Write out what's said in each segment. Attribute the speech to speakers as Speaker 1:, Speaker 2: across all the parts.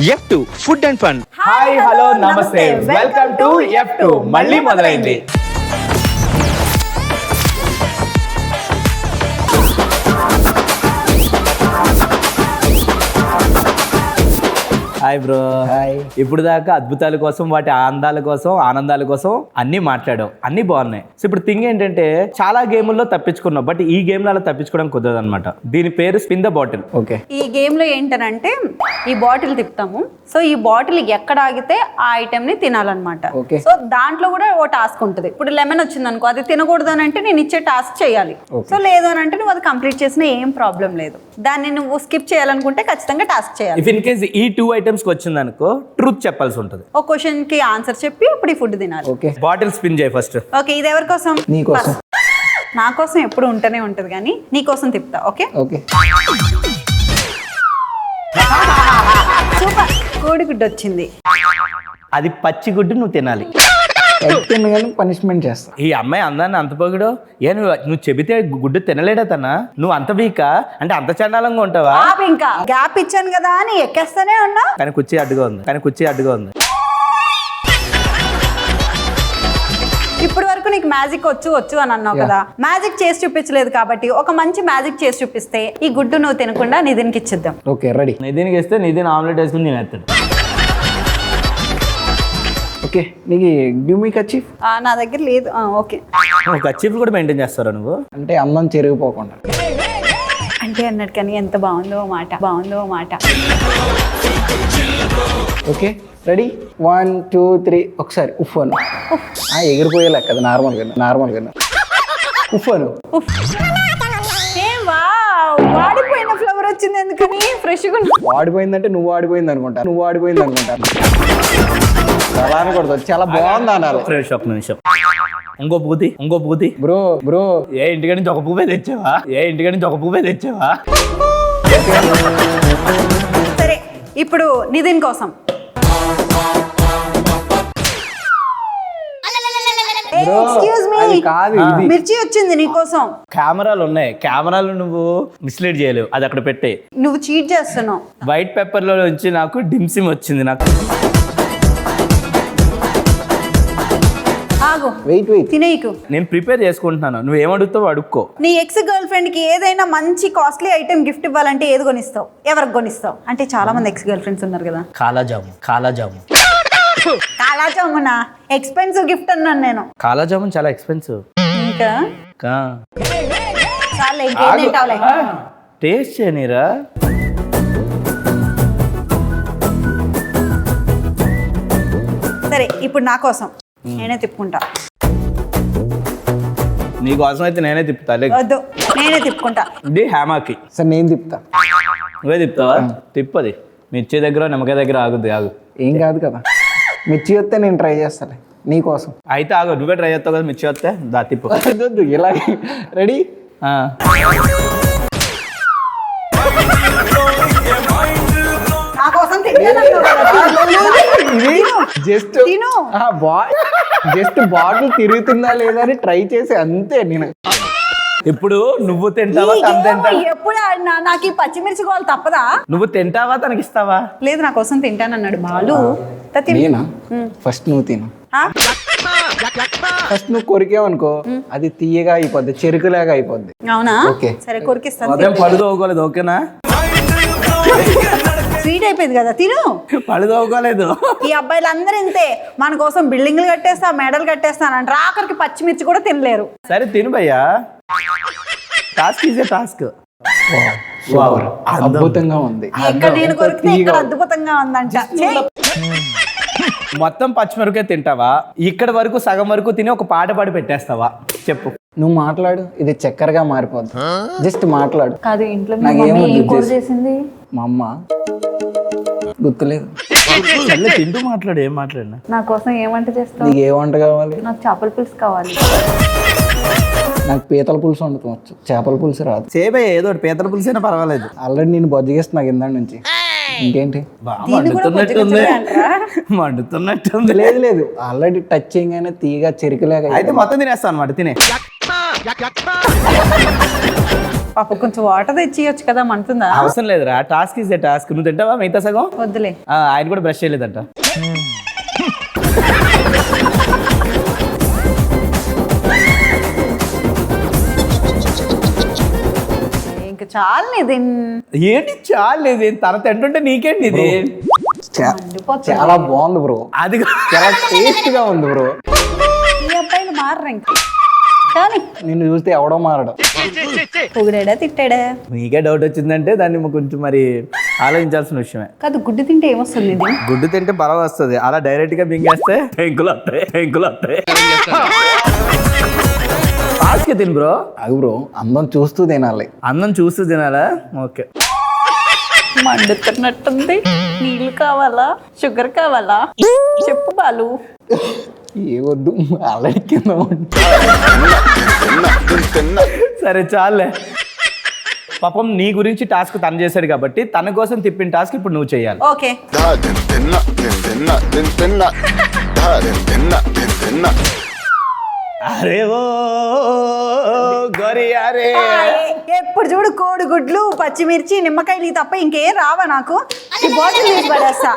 Speaker 1: F2 food and fun.
Speaker 2: Hi hello నమస్తే welcome to F2 మళ్ళీ మొదలైంది. Hi bro.
Speaker 3: హాయ్.
Speaker 2: ఇప్పుడు దాకా అద్భుతాల కోసం, వాటి ఆనందాల కోసం, ఆనందాల కోసం అన్ని మాట్లాడాం, అన్ని బాగున్నాయి. సో ఇప్పుడు థింగ్ ఏంటంటే చాలా గేముల్లో తప్పించుకున్నాం, బట్ ఈ గేమ్ లో అలా తప్పించుకోవడం కుదరదు అనమాట. దీని పేరు స్పిన్ ద బాటిల్.
Speaker 3: ఓకే.
Speaker 4: ఈ గేమ్ లో ఏంటనంటే ఈ బాటిల్ తిప్పుతాము. సో ఈ బాటిల్ ఎక్కడ ఆగితే ఆ ఐటెం ని తినాలన్నమాట.
Speaker 3: ఓకే.
Speaker 4: సో దాంట్లో కూడా ఓ టాస్క్ ఉంటుంది. ఇప్పుడు లెమన్ వచ్చింది అనుకో, అది తినకూడదు అని అంటే నేను ఇచ్చే టాస్క్ చేయాలి. సో లేదు అని అంటే నువ్వు అది కంప్లీట్ చేసినా ఏం ప్రాబ్లం లేదు. దాన్ని నువ్వు స్కిప్ చేయాలనుకుంటే ఖచ్చితంగా టాస్క్ చేయాలి.
Speaker 2: ఇఫ్ ఇన్ కేస్ ఈ 2 ఐటమ్స్ కి వచ్చింది అనుకో, ట్రూత్ చెప్పాల్సి ఉంటుంది.
Speaker 4: ఒక క్వశ్చన్ కి ఆన్సర్ చెప్పి అప్పుడు ఈ ఫుడ్ తినాలి.
Speaker 3: ఓకే.
Speaker 2: బాటిల్ స్పిన్ చేయి ఫస్ట్.
Speaker 4: ఓకే, ఇది ఎవరి కోసం?
Speaker 3: నీ కోసం.
Speaker 4: నా కోసం ఎప్పుడు ఉంటూనే ఉంటది, కానీ నీ కోసం తిప్పుతా. Okay
Speaker 3: okay.
Speaker 4: సూపర్. కోడిగుడ్డు వచ్చింది.
Speaker 2: అది పచ్చి గుడ్డు నువ్వు తినాలి.
Speaker 3: కానీ పనిష్మెంట్ చేస్తా.
Speaker 2: ఈ అమ్మాయి అందాన్ని అంత పొగిడో, నువ్వు చెబితే గుడ్డు తినలేడా తన? నువ్వు అంత వీకా అంటే అంత చండాలంగా ఉంటావా?
Speaker 4: ఇంకా గ్యాప్ ఇచ్చాను కదా అని ఎక్కేస్తానే ఉన్నా.
Speaker 2: కానీ కుర్చీ అడ్డుగా ఉంది.
Speaker 4: ఇప్పటి వరకు నీకు మ్యాజిక్ వచ్చు అని అన్నావు కదా. మ్యాజిక్ చేసి చూపించలేదు కాబట్టి ఒక మంచి మ్యాజిక్ చేసి చూపిస్తే ఈ గుడ్డు నువ్వు తినకుండా నిధిన్కి ఇచ్చిద్దాం.
Speaker 3: Okay, ready.
Speaker 2: నిధిన్కి ఇస్తే నిధిన్ ఆమ్లెట్ వేసుకుని తినేస్తాడు.
Speaker 3: ఓకే, నీకు గివ్ మీ కర్చీఫ్.
Speaker 4: నా దగ్గర లేదు. ఓకే.
Speaker 2: కర్చీఫ్ కూడా మెయింటైన్ చేస్తారా నువ్వు?
Speaker 3: అంటే అన్నం చెరిగిపోకుండా.
Speaker 4: అంటే అన్నట్టు కానీ ఎంత బాగుందో మాట.
Speaker 3: Okay, ready. 1 2 3 ఒకసారి ఉఫ్ అను. ఎగిరిపోయేలా కదా, నార్మల్గా ఉఫ్ అను.
Speaker 4: వాడిపోయిన ఫ్లవర్ వచ్చింది ఎందుకని? ఫ్రెష్గా
Speaker 3: వాడిపోయిందంటే నువ్వు వాడిపోయింది అనుకుంటా. అలా అనకూడదు, చాలా బాగుంది అనాలి.
Speaker 2: ఫ్రెష్. ఒక నిమిషం. ఇంకో పూతి
Speaker 3: బ్రో
Speaker 2: ఏ ఇంటికి నుంచి ఒక పువ్వే తెచ్చావా?
Speaker 4: సరే, ఇప్పుడు నిధిన్ కోసం ఎక్స్క్యూజ్ మీ,
Speaker 3: అది కాదు, ఇది.
Speaker 4: మిర్చి వచ్చింది నీకోసం.
Speaker 2: కెమెరాలు ఉన్నాయి, కెమెరాలు నువ్వు మిస్లీడ్ చేయలేవు, అది అక్కడ పెట్టే.
Speaker 4: నువ్వు చీట్ చేస్తున్నావు.
Speaker 2: వైట్ పేపర్ లో నుంచి నాకు డిమ్సిమ్ వచ్చింది. నాకు
Speaker 4: ఆగు,
Speaker 3: వెయిట్
Speaker 4: తినేయకు.
Speaker 2: నేను ప్రిపేర్ చేసుకుంటున్నాను, నువ్వు ఏమడుగుతావు అడుక్కో.
Speaker 4: నీ ఎక్స్ గర్ల్ ఫ్రెండ్ కి ఏదైనా మంచి కాస్ట్లీ ఐటెం గిఫ్ట్ ఇవ్వాలంటే ఏది కొనిస్తావు? ఎవరికి కొనిస్తావు? అంటే చాలా మంది ఎక్స్ గర్ల్ ఫ్రెండ్స్ ఉన్నారు కదా. కాలాజామునా? ఎక్స్పెన్సివ్ గిఫ్ట్ అన్నాను నేను.
Speaker 2: కాలాజామున్ చాలా ఎక్స్పెన్సివ్.
Speaker 4: ఇంకా
Speaker 2: కా
Speaker 4: చాలే, ఇంకేం తింటావులే.
Speaker 2: టేస్ట్ చేయనీరా.
Speaker 4: సరే, ఇప్పుడు నా కోసం నేనే తిప్పుకుంటా.
Speaker 2: నీకోసం అయితే నేనే తిప్పుతా.
Speaker 4: వద్దు, నేనే తిప్పుకుంటా.
Speaker 2: ఇది హ్యామాకి.
Speaker 3: సరే, నేను తిప్పుతా.
Speaker 2: నువ్వే తిప్పుతావా? తిప్పది. మిర్చి దగ్గర నిమ్మకాయ దగ్గర ఆగు.
Speaker 3: ఏం కాదు కదా, మిర్చి వస్తే నేను ట్రై చేస్తాను నీకోసం.
Speaker 2: అయితే ఆగు, నువ్వే ట్రై చేస్తావు కదా. మిర్చి వస్తే దా తిప్పు.
Speaker 3: వద్దు, ఇలాగే. రెడీ.
Speaker 4: నా కోసం తింటానన్నావు కదా.
Speaker 3: జస్ట్ బాటిల్ తిరుగుతుందా లేదా అని ట్రై చేసి అంతే. నేను
Speaker 2: ఇప్పుడు నువ్వు తింటావా తను తింటా?
Speaker 4: ఎప్పుడు నాకు ఈ పచ్చిమిర్చి కావాలి తప్పదా?
Speaker 2: నువ్వు తింటావా తనకి ఇస్తావా?
Speaker 4: లేదు, నా కోసం తింటానన్నాడు బాలు.
Speaker 3: నేనా? ఫస్ట్ నువ్వు తిను. ఫస్ట్ నువ్వు కొరికేవనుకో, అది తీయగా అయిపోద్ది, చెరుకులాగా అయిపోద్ది.
Speaker 4: అవునా?
Speaker 3: ఓకే.
Speaker 4: సరే, కొరికిస్తాను.
Speaker 2: అదేం పళ్ళు తోవుకోలేదు. ఓకేనా?
Speaker 4: స్వీట్ అయిపోయింది కదా, తిను.
Speaker 2: పళ్ళు తోవుకోలేదు.
Speaker 4: ఈ అబ్బాయిలు అందరూ ఇంతే, మన కోసం బిల్డింగ్లు కట్టేస్తా, మెడల్ కట్టేస్తానంటారు, ఆఖరికి పచ్చిమిర్చి కూడా తినలేరు.
Speaker 2: సరే తిను భయ్యా. Task is task.
Speaker 3: అద్భుతంగా ఉంది.
Speaker 4: ఇక్కడ నేను కొరికితే ఇక్కడ అద్భుతంగా ఉందంట.
Speaker 2: మొత్తం పచ్చిమిరపకాయ తింటావా? ఇక్కడ వరకు సగం వరకు తిని ఒక పాట పాడి పెట్టేస్తావా? చెప్పు.
Speaker 3: నువ్వు మాట్లాడు, ఇది చక్కెరగా మారిపోద్ది. జస్ట్ మాట్లాడు.
Speaker 4: కాదు, ఇంట్లో
Speaker 3: చేసింది మా అమ్మ గుర్తులేదు.
Speaker 2: తింటూ మాట్లాడు. ఏం మాట్లాడినా?
Speaker 4: నా కోసం ఏ వంట చేస్తావు?
Speaker 3: నీకు ఏ వంట కావాలి?
Speaker 4: నాకు చేపల పులుసు కావాలి.
Speaker 3: నాకు పీతల పులుసు వండుకోవచ్చు, చేపల పులుసు రాదు.
Speaker 2: సేపే ఏదో పీతల పులుసు అయినా పర్వాలేదు.
Speaker 3: ఆల్రెడీ నేను బొజ్జగిస్తున్నా నాకు ఇందా నుంచి. ఇంకేంటి?
Speaker 2: మండుతున్నట్టుంది.
Speaker 3: లేదు, ఆల్రెడీ టచ్ చేయగానే తీయగా చెరుకులేగా.
Speaker 2: అయితే మొత్తం తినేస్తాను అనమాట. తినే
Speaker 4: పాప కొంచెం వాటర్ తెచ్చియొచ్చు కదా మంటుందా?
Speaker 2: అవసరం లేదురా, టాస్క్ ఇస్ ఏ టాస్క్. నువ్వు తింటావా మిగతా సగం?
Speaker 4: వద్దులే.
Speaker 2: ఆయన కూడా బ్రష్ చేయలేదంట.
Speaker 4: ఇంకా చాలు ఇది
Speaker 2: ఏంటి చాలు ఇది, తన తింటుంటే నీకేంటి ఇది?
Speaker 3: చాలా బాగుంది బ్రో,
Speaker 2: అది
Speaker 3: చాలా టేస్ట్ గా ఉంది బ్రో.
Speaker 4: ఈ అబ్బాయిలు మారరు ఇంకా. కానీ
Speaker 3: నిన్ను చూస్తే ఎవడో మారడం.
Speaker 4: పొగిడాడా తిట్టాడా?
Speaker 2: మీకే డౌట్ వచ్చిందంటే దాన్ని కొంచెం మరి ఆలోచించాల్సిన విషయమే.
Speaker 4: కాదు, గుడ్డు తింటే ఏమొస్తుంది ఇది?
Speaker 2: గుడ్డు తింటే బలం వస్తుంది, అలా డైరెక్ట్ గా బింగేస్తే పెంకులు వస్తాయి. టాస్క్ తిను బ్రో.
Speaker 3: అది బ్రో, అందం చూస్తూ తినాలి.
Speaker 2: అన్నం చూస్తూ తినాలా? ఓకే.
Speaker 4: మండుతున్నట్టుంది. నీళ్ళు కావాలా, షుగర్ కావాలా? చెప్పు బాలు.
Speaker 3: ఏ వద్దు, ఆల్రెడీ కింద
Speaker 2: సరే చాలే. పాపం నీ గురించి టాస్క్ తను చేశాడు కాబట్టి తన కోసం తిప్పిన టాస్క్ ఇప్పుడు నువ్వు చేయాలి.
Speaker 4: ఓకే.
Speaker 2: అరే ఓ గోరి అరే.
Speaker 4: ఎప్పుడు చూడు కోడిగుడ్లు, పచ్చిమిర్చి, నిమ్మకాయలు ఇవి తప్ప ఇంకేం రావా నాకు? ఈ బాటిల్ తీసి పడేస్తా.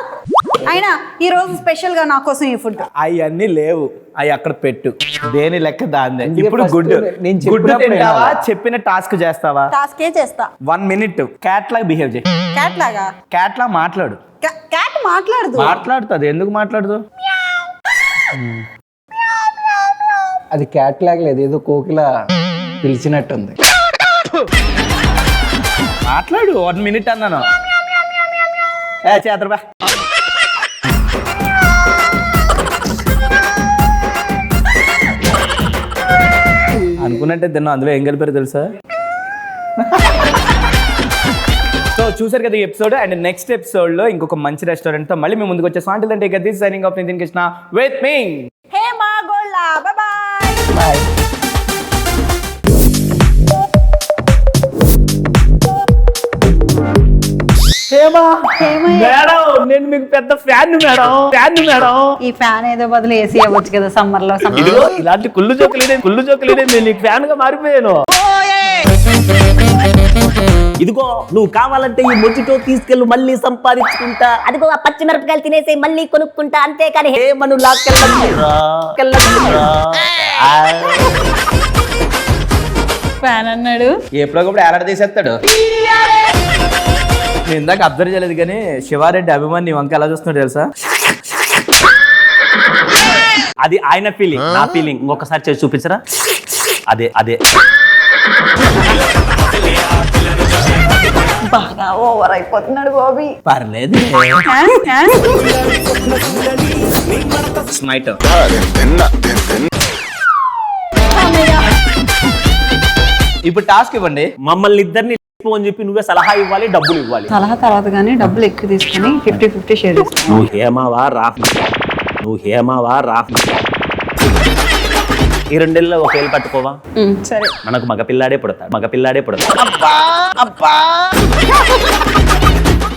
Speaker 4: అయినా ఈ రోజు స్పెషల్ గా నా కోసం ఈ ఫుడ్.
Speaker 2: అవన్నీ లేవు, అవి అక్కడ పెట్టు. దేని లెక్క దాందే.
Speaker 3: అందుకే
Speaker 2: ఇప్పుడు
Speaker 3: first
Speaker 2: గుడ్డు
Speaker 3: నేను
Speaker 2: గుడ్డు
Speaker 3: చెప్పినప్పుడు
Speaker 2: తింటావా?
Speaker 3: వినాలా?
Speaker 2: చెప్పిన టాస్క్ చేస్తావా?
Speaker 4: టాస్కే చేస్తా.
Speaker 2: 1 minute క్యాట్ లాగా బిహేవ్ చేయి.
Speaker 4: క్యాట్ లాగా?
Speaker 2: క్యాట్ లాగా మాట్లాడు.
Speaker 4: క్యాట్ మాట్లాడదు.
Speaker 2: మాట్లాడుతుంది. ఎందుకు మాట్లాడదు?
Speaker 3: అది క్యాట్ లాగా లేదు, ఏదో కోకిల పిలిచినట్టుంది.
Speaker 2: మాట్లాడు. 1 minute అన్నాను. చేతరు బా. అనుకున్నట్టే తిన్నా. అందులో ఏం కలిపారు తెలుసా? సో చూసారు కదా ఈ ఎపిసోడ్. అండ్ నెక్స్ట్ ఎపిసోడ్ లో ఇంకొక మంచి రెస్టారెంట్ తో మళ్ళీ మేము ముందుకు వచ్చేసాం. Until then take this signing off Nitin Krishna with మీ
Speaker 4: Hema Golla. Bye bye.
Speaker 3: Bye.
Speaker 2: Madam, నేను మీకు పెద్ద ఫ్యాన్ మేడం.
Speaker 4: ఈ ఫ్యాన్ ఏదో బదులు ఏసీ అవ్వచ్చు కదా సమ్మర్ లో.
Speaker 2: ఇదిగో ఇలాంటి కుళ్ళు జోకులేదే నేను నీకు ఫ్యాన్ గా మారిపోయాను.
Speaker 1: ఇదిగో నువ్వు కావాలంటే ఈ మొజిటో తీసుకెళ్ళు, మళ్ళీ సంపాదించుకుంటా.
Speaker 5: అదిగో ఆ పచ్చిమిరపకాయలు తినేసి మళ్ళీ కొనుక్కుంటా, అంతేకాని
Speaker 1: ఏ మను లాక్కెళ్ళరా.
Speaker 4: ఫ్యాన్ అన్నాడు.
Speaker 2: ఎప్పుడొకప్పుడు ఏలాడ తీసేస్తాడు. నేను ఇందాక అబ్జర్వ్ చేయలేదు కానీ శివారెడ్డి అభిమాని నీ వంక ఎలా చూస్తున్నాడు తెలుసా?
Speaker 1: అది ఆయన ఫీలింగ్, నా ఫీలింగ్. ఇంకొకసారి చేసి చూపించరా? అదే
Speaker 4: బాగా ఓవర్ అయిపోతున్నాడు బాబీ.
Speaker 2: పర్లేదు. స్మైట్. ఇప్పుడు టాస్క్ ఇవ్వండి.
Speaker 1: మమ్మల్ని ఇద్దరిని అని చెప్పి నువ్వే సలహా ఇవ్వాలి, డబ్బులు ఇవ్వాలి.
Speaker 4: సలహా తర్వాత కానీ డబ్బులు ఎక్కువ తీసుకుని 50-50 షేర్ చేస్తాను.
Speaker 1: నువ్వు హేమావా రా. ఈ 2 నెలల్లో ఒక ఏళ్ళు పట్టుకోవా?
Speaker 4: సరే.
Speaker 1: మనకు మగపిల్లాడే పుడతాడు.